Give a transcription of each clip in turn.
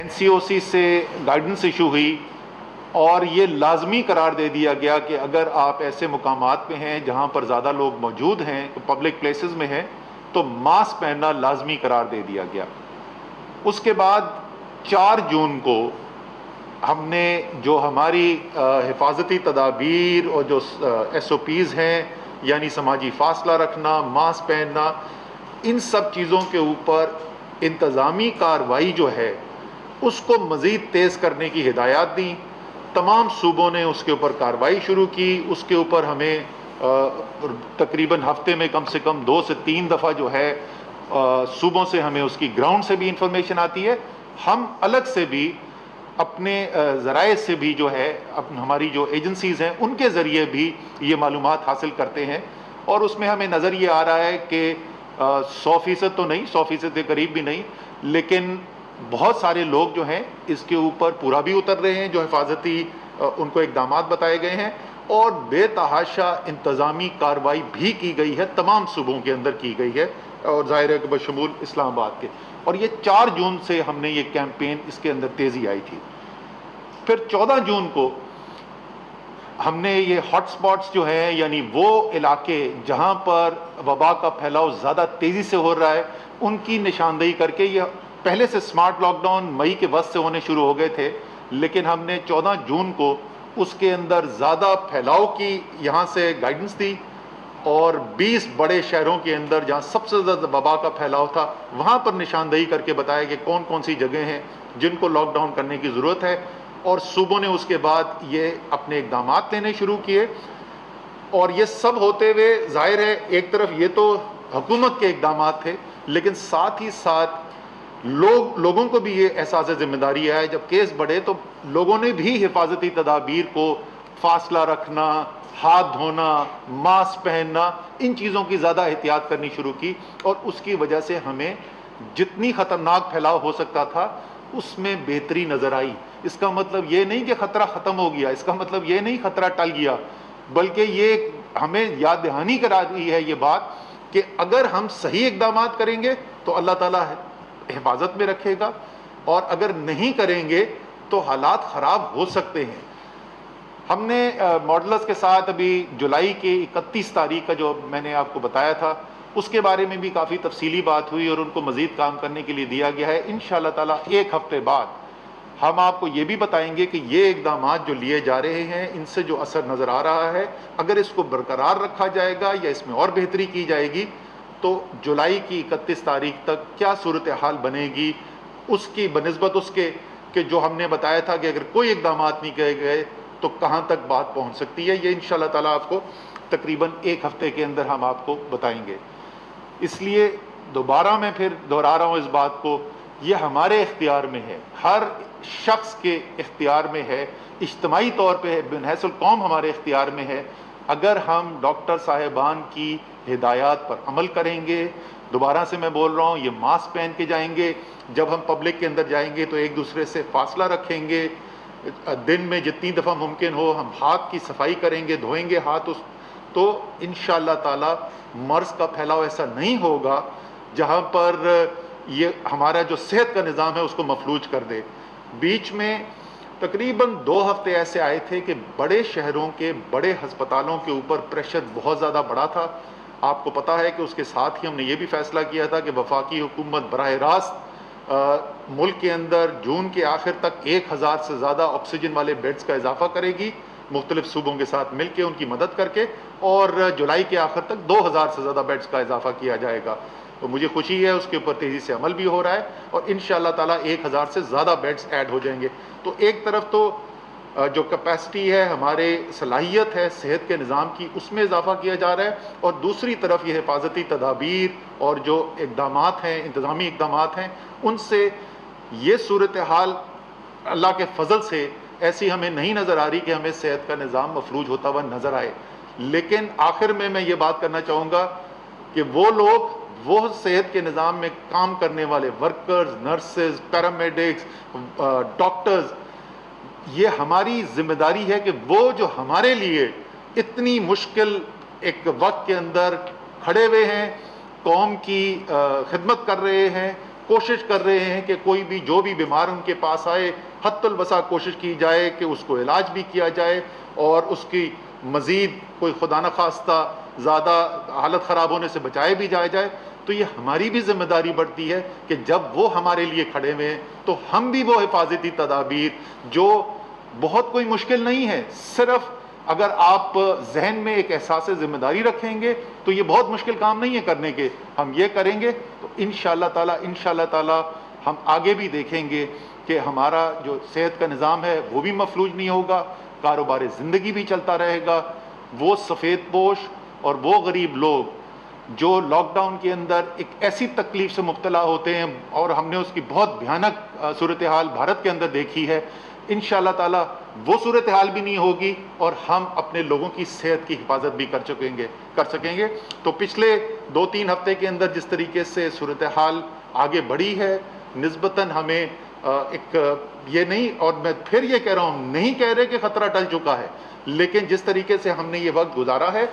NCOC سے guidance issue ہوئی اور یہ لازمی قرار دے دیا گیا کہ اگر آپ ایسے مقامات پہ ہیں جہاں پر زیادہ لوگ موجود ہیں، پبلک پلیسز میں ہیں، تو ماسک پہننا لازمی قرار دے دیا گیا۔ اس کے بعد 4 جون کو ہم نے جو ہماری حفاظتی تدابیر اور جو SOPs ہیں، یعنی سماجی فاصلہ رکھنا، ماسک پہننا، ان سب چیزوں کے اوپر انتظامی کارروائی جو ہے اس کو مزید تیز کرنے کی ہدایات دیں۔ تمام صوبوں نے اس کے اوپر کارروائی شروع کی۔ اس کے اوپر ہمیں تقریباً ہفتے میں کم سے کم 2 سے 3 دفعہ جو ہے صوبوں سے ہمیں اس کی گراؤنڈ سے بھی انفارمیشن آتی ہے۔ ہم الگ سے بھی اپنے ذرائع سے بھی جو ہے ہماری جو ایجنسیز ہیں ان کے ذریعے بھی یہ معلومات حاصل کرتے ہیں، اور اس میں ہمیں نظر یہ آ رہا ہے کہ 100% تو نہیں، 100% کے قریب بھی نہیں، لیکن بہت سارے لوگ جو ہیں اس کے اوپر پورا بھی اتر رہے ہیں جو حفاظتی ان کو اقدامات بتائے گئے ہیں، اور بے تحاشا انتظامی کارروائی بھی کی گئی ہے، تمام صوبوں کے اندر کی گئی ہے، اور ظاہر ہے کہ بشمول اسلام آباد کے۔ اور یہ 4 جون سے ہم نے یہ کیمپین اس کے اندر تیزی آئی تھی۔ پھر 14 جون کو ہم نے یہ ہاٹ سپاٹس جو ہیں، یعنی وہ علاقے جہاں پر وبا کا پھیلاؤ زیادہ تیزی سے ہو رہا ہے، ان کی نشاندہی کر کے، یہ پہلے سے سمارٹ لاک ڈاؤن مئی کے وسط سے ہونے شروع ہو گئے تھے، لیکن ہم نے 14 جون کو اس کے اندر زیادہ پھیلاؤ کی یہاں سے گائیڈنس دی، اور 20 بڑے شہروں کے اندر جہاں سب سے زیادہ وبا کا پھیلاؤ تھا وہاں پر نشاندہی کر کے بتایا کہ کون کون سی جگہیں ہیں جن کو لاک ڈاؤن کرنے کی ضرورت ہے، اور صوبوں نے اس کے بعد یہ اپنے اقدامات لینے شروع کیے۔ اور یہ سب ہوتے ہوئے ظاہر ہے ایک طرف یہ تو حکومت کے اقدامات تھے، لیکن ساتھ ہی ساتھ لوگوں کو بھی یہ احساس ذمہ داری ہے، جب کیس بڑھے تو لوگوں نے بھی حفاظتی تدابیر کو، فاصلہ رکھنا، ہاتھ دھونا، ماسک پہننا، ان چیزوں کی زیادہ احتیاط کرنی شروع کی، اور اس کی وجہ سے ہمیں جتنی خطرناک پھیلاؤ ہو سکتا تھا اس میں بہتری نظر آئی۔ اس کا مطلب یہ نہیں کہ خطرہ ختم ہو گیا، اس کا مطلب یہ نہیں خطرہ ٹل گیا، بلکہ یہ ہمیں یاد دہانی کرا دی ہے یہ بات کہ اگر ہم صحیح اقدامات کریں گے تو اللہ تعالیٰ حفاظت میں رکھے گا، اور اگر نہیں کریں گے تو حالات خراب ہو سکتے ہیں۔ ہم نے ماڈلرز کے ساتھ ابھی جولائی کی 31 تاریخ کا جو میں نے آپ کو بتایا تھا اس کے بارے میں بھی کافی تفصیلی بات ہوئی، اور ان کو مزید کام کرنے کے لیے دیا گیا ہے۔ انشاءاللہ تعالیٰ 1 ہفتے بعد ہم آپ کو یہ بھی بتائیں گے کہ یہ اقدامات جو لیے جا رہے ہیں ان سے جو اثر نظر آ رہا ہے، اگر اس کو برقرار رکھا جائے گا یا اس میں اور بہتری کی جائے گی تو جولائی کی 31 تاریخ تک کیا صورتحال بنے گی، اس کی بنسبت اس کے کہ جو ہم نے بتایا تھا کہ اگر کوئی اقدامات نہیں کیے گئے تو کہاں تک بات پہنچ سکتی ہے، یہ انشاءاللہ تعالیٰ آپ کو تقریباً 1 ہفتے کے اندر ہم آپ کو بتائیں گے۔ اس لیے دوبارہ میں پھر دہرا رہا ہوں اس بات کو، یہ ہمارے اختیار میں ہے، ہر شخص کے اختیار میں ہے، اجتماعی طور پہ بن حیث القوم ہمارے اختیار میں ہے۔ اگر ہم ڈاکٹر صاحبان کی ہدایات پر عمل کریں گے، دوبارہ سے میں بول رہا ہوں، یہ ماسک پہن کے جائیں گے، جب ہم پبلک کے اندر جائیں گے تو ایک دوسرے سے فاصلہ رکھیں گے، دن میں جتنی دفعہ ممکن ہو ہم ہاتھ کی صفائی کریں گے، دھوئیں گے ہاتھ، تو انشاءاللہ تعالی مرض کا پھیلاؤ ایسا نہیں ہوگا جہاں پر یہ ہمارا جو صحت کا نظام ہے اس کو مفلوج کر دے۔ بیچ میں تقریباً 2 ہفتے ایسے آئے تھے کہ بڑے شہروں کے بڑے ہسپتالوں کے اوپر پریشر بہت زیادہ بڑا تھا۔ آپ کو پتہ ہے کہ اس کے ساتھ ہی ہم نے یہ بھی فیصلہ کیا تھا کہ وفاقی حکومت براہ راست ملک کے اندر جون کے آخر تک 1000 سے زیادہ آکسیجن والے بیڈز کا اضافہ کرے گی، مختلف صوبوں کے ساتھ مل کے ان کی مدد کر کے، اور جولائی کے آخر تک 2000 سے زیادہ بیڈز کا اضافہ کیا جائے گا۔ تو مجھے خوشی ہے اس کے اوپر تیزی سے عمل بھی ہو رہا ہے، اور انشاءاللہ تعالیٰ 1000 سے زیادہ بیڈز ایڈ ہو جائیں گے۔ تو ایک طرف تو جو کیپیسٹی ہے، ہمارے صلاحیت ہے صحت کے نظام کی، اس میں اضافہ کیا جا رہا ہے، اور دوسری طرف یہ حفاظتی تدابیر اور جو اقدامات ہیں، انتظامی اقدامات ہیں، ان سے یہ صورتحال اللہ کے فضل سے ایسی ہمیں نہیں نظر آ رہی کہ ہمیں صحت کا نظام مفلوج ہوتا ہوا نظر آئے۔ لیکن آخر میں یہ بات کرنا چاہوں گا کہ وہ لوگ، وہ صحت کے نظام میں کام کرنے والے ورکرز، نرسز، پیرامیڈکس، ڈاکٹرز، یہ ہماری ذمہ داری ہے کہ وہ جو ہمارے لیے اتنی مشکل ایک وقت کے اندر کھڑے ہوئے ہیں، قوم کی خدمت کر رہے ہیں، کوشش کر رہے ہیں کہ کوئی بھی جو بھی بیمار ان کے پاس آئے حتی الوسع کوشش کی جائے کہ اس کو علاج بھی کیا جائے اور اس کی مزید کوئی خدا نخواستہ زیادہ حالت خراب ہونے سے بچائے بھی جائے. تو یہ ہماری بھی ذمہ داری بڑھتی ہے کہ جب وہ ہمارے لیے کھڑے ہوئے ہیں تو ہم بھی وہ حفاظتی تدابیر جو بہت کوئی مشکل نہیں ہے، صرف اگر آپ ذہن میں ایک احساس ذمہ داری رکھیں گے تو یہ بہت مشکل کام نہیں ہے کرنے کے. ہم یہ کریں گے تو انشاءاللہ تعالی ہم آگے بھی دیکھیں گے کہ ہمارا جو صحت کا نظام ہے وہ بھی مفلوج نہیں ہوگا، کاروبار زندگی بھی چلتا رہے گا. وہ سفید پوش اور وہ غریب لوگ جو لاک ڈاؤن کے اندر ایک ایسی تکلیف سے مبتلا ہوتے ہیں اور ہم نے اس کی بہت بھیانک صورتحال بھارت کے اندر دیکھی ہے، انشاءاللہ تعالی وہ صورتحال بھی نہیں ہوگی اور ہم اپنے لوگوں کی صحت کی حفاظت بھی کر سکیں گے. تو پچھلے 2-3 ہفتے کے اندر جس طریقے سے صورتحال آگے بڑھی ہے، نسبتاً ہمیں ایک یہ نہیں، اور میں پھر یہ کہہ رہا ہوں، نہیں کہہ رہے کہ خطرہ ٹل چکا ہے، لیکن جس طریقے سے ہم نے یہ وقت گزارا ہے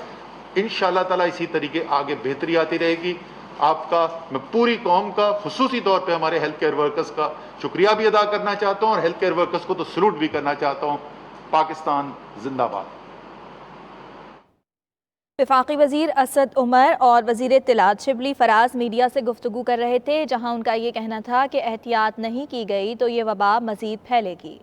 انشاءاللہ تعالی اسی طریقے آگے بہتری آتی رہے گی. آپ کا، میں پوری قوم کا، خصوصی طور پہ ہمارے ہیلتھ کیئر ورکرز کا شکریہ بھی ادا کرنا چاہتا ہوں اور ہیلتھ کیئر ورکرز کو تو سلوٹ بھی کرنا چاہتا ہوں. پاکستان زندہ باد. وفاقی وزیر اسد عمر اور وزیر اطلاعات شبلی فراز میڈیا سے گفتگو کر رہے تھے، جہاں ان کا یہ کہنا تھا کہ احتیاط نہیں کی گئی تو یہ وبا مزید پھیلے گی.